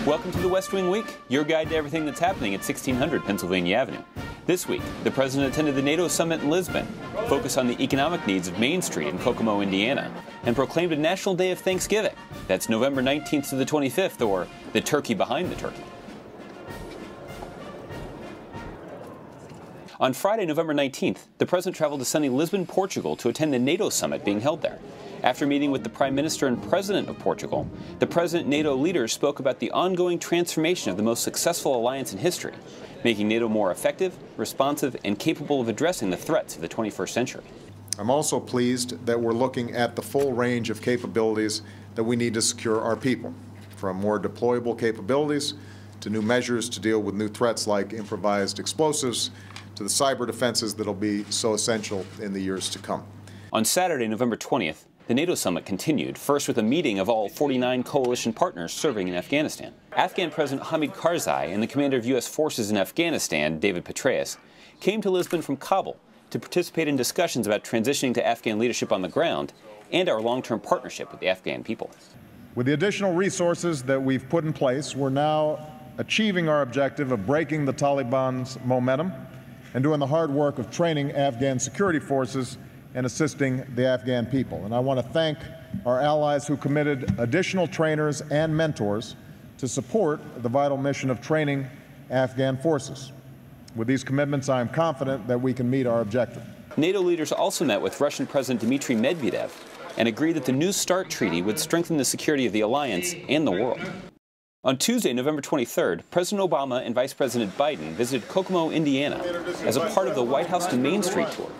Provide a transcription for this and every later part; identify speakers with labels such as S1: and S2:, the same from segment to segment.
S1: Welcome to the West Wing Week, your guide to everything that's happening at 1600 Pennsylvania Avenue. This week, the President attended the NATO summit in Lisbon, focused on the economic needs of Main Street in Kokomo, Indiana, and proclaimed a National Day of Thanksgiving. That's November 19th to the 25th, or the turkey behind the turkey. On Friday, November 19th, the President traveled to sunny Lisbon, Portugal to attend the NATO summit being held there. After meeting with the Prime Minister and President of Portugal, the President and NATO leaders spoke about the ongoing transformation of the most successful alliance in history, making NATO more effective, responsive, and capable of addressing the threats of the 21st century.
S2: I'm also pleased that we're looking at the full range of capabilities that we need to secure our people, from more deployable capabilities to new measures to deal with new threats like improvised explosives, to the cyber defenses that will be so essential in the years to come.
S1: On Saturday, November 20th, the NATO summit continued, first with a meeting of all 49 coalition partners serving in Afghanistan. Afghan President Hamid Karzai and the commander of U.S. forces in Afghanistan, David Petraeus, came to Lisbon from Kabul to participate in discussions about transitioning to Afghan leadership on the ground and our long-term partnership with the Afghan people.
S2: With the additional resources that we've put in place, we're now achieving our objective of breaking the Taliban's momentum and doing the hard work of training Afghan security forces and assisting the Afghan people. And I want to thank our allies who committed additional trainers and mentors to support the vital mission of training Afghan forces. With these commitments, I am confident that we can meet our objective.
S1: NATO leaders also met with Russian President Dmitry Medvedev and agreed that the New START treaty would strengthen the security of the alliance and the world. On Tuesday, November 23rd, President Obama and Vice President Biden visited Kokomo, Indiana, as a part of the White House to Main Street tour.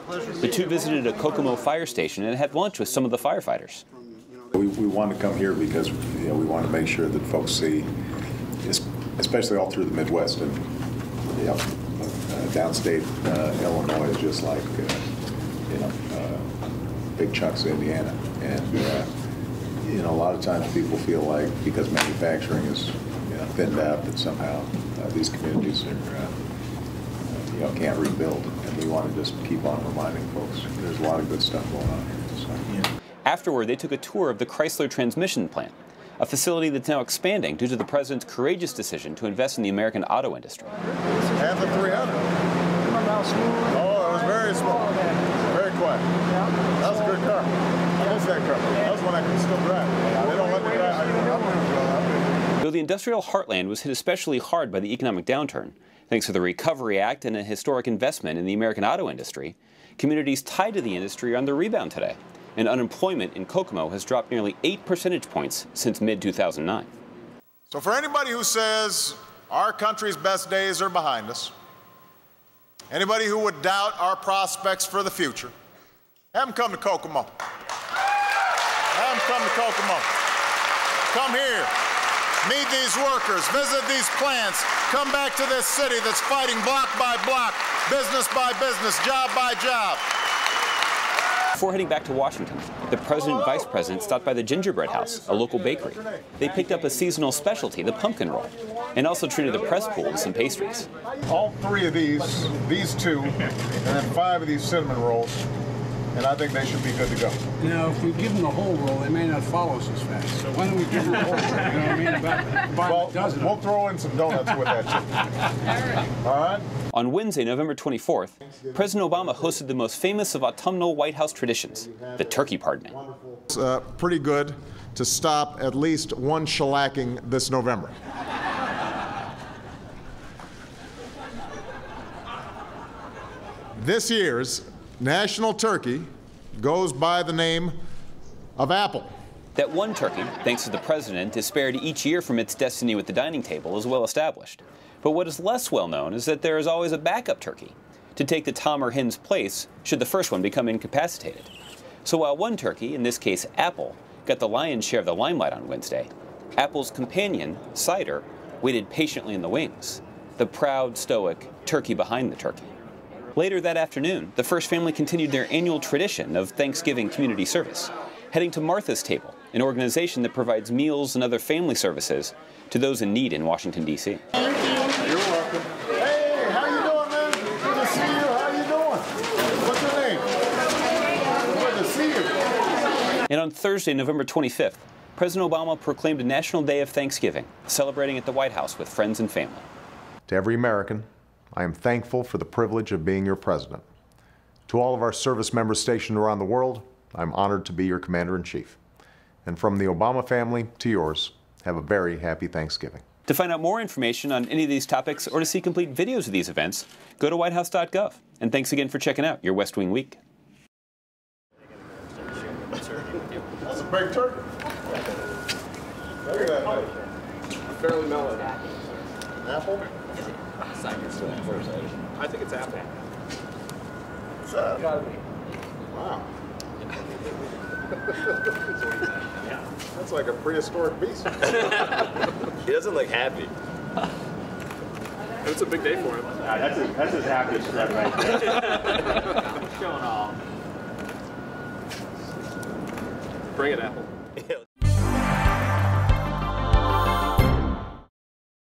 S1: The two visited a Kokomo fire station and had lunch with some of the firefighters.
S3: We want to come here because we want to make sure that folks see, especially all through the Midwest and downstate Illinois is just like big chunks of Indiana, and a lot of times people feel like because manufacturing is thinned out that somehow these communities are, can't rebuild. And we want to just keep on reminding folks there's a lot of good stuff going on here. So.
S1: Afterward, they took a tour of the Chrysler transmission plant, a facility that's now expanding due to the President's courageous decision to invest in the American auto industry.
S2: And the 300.
S4: Remember how smooth?
S2: Oh, it was very small. Very quiet.
S4: Yeah.
S2: That was a good car. I miss that car. That was one I could still drive. They don't let me drive.
S1: Though the industrial heartland was hit especially hard by the economic downturn, thanks to the Recovery Act and a historic investment in the American auto industry, communities tied to the industry are on the rebound today, and unemployment in Kokomo has dropped nearly 8 percentage points since mid-2009.
S2: So for anybody who says our country's best days are behind us, anybody who would doubt our prospects for the future, have them come to Kokomo. Have them come to Kokomo. Come here. Meet these workers, visit these plants, come back to this city that's fighting block by block, business by business, job by job.
S1: Before heading back to Washington, the President and Vice President stopped by the Gingerbread House, a local bakery. They picked up a seasonal specialty, the pumpkin roll, and also treated the press pool with some pastries.
S2: All 3 of these 2, and then 5 of these cinnamon rolls, and I think they should be good to go.
S4: If we give them the whole roll, they may not follow us as fast. So why don't we give them the whole roll? You know what I mean? About a dozen.
S2: We'll throw in some donuts with that too. All right?
S1: On Wednesday, November 24th, President Obama hosted the most famous of autumnal White House traditions, the turkey pardoning.
S2: It's pretty good to stop at least one shellacking this November. This year's national turkey goes by the name of Apple.
S1: That one turkey, thanks to the President, is spared each year from its destiny with the dining table is well established. But what is less well known is that there is always a backup turkey to take the tom or hen's place should the first one become incapacitated. So while one turkey, in this case Apple, got the lion's share of the limelight on Wednesday, Apple's companion, Cider, waited patiently in the wings, the proud, stoic turkey behind the turkey. Later that afternoon, the First family continued their annual tradition of Thanksgiving community service, heading to Martha's Table, an organization that provides meals and other family services to those in need in Washington, D.C.
S2: Thank you. You're welcome. Hey, how you doing, man? Good to see you. How you doing? What's your name? Good to see you.
S1: And on Thursday, November 25th, President Obama proclaimed a National Day of Thanksgiving, celebrating at the White House with friends and family.
S2: To every American, I am thankful for the privilege of being your president. To all of our service members stationed around the world, I'm honored to be your Commander-in-Chief. And from the Obama family to yours, have a very happy Thanksgiving.
S1: To find out more information on any of these topics or to see complete videos of these events, go to whitehouse.gov. And thanks again for checking out your West Wing Week.
S2: That's a big turkey. Look at that.
S5: Fairly mellow.
S2: Apple?
S5: I think it's apple.
S2: What's that?
S5: Gotta be.
S2: Wow. That's like a prehistoric beast.
S5: He doesn't look happy. It's a big day for him.
S6: That's his happiest spread right there. Showing off.
S5: Bring it, Apple.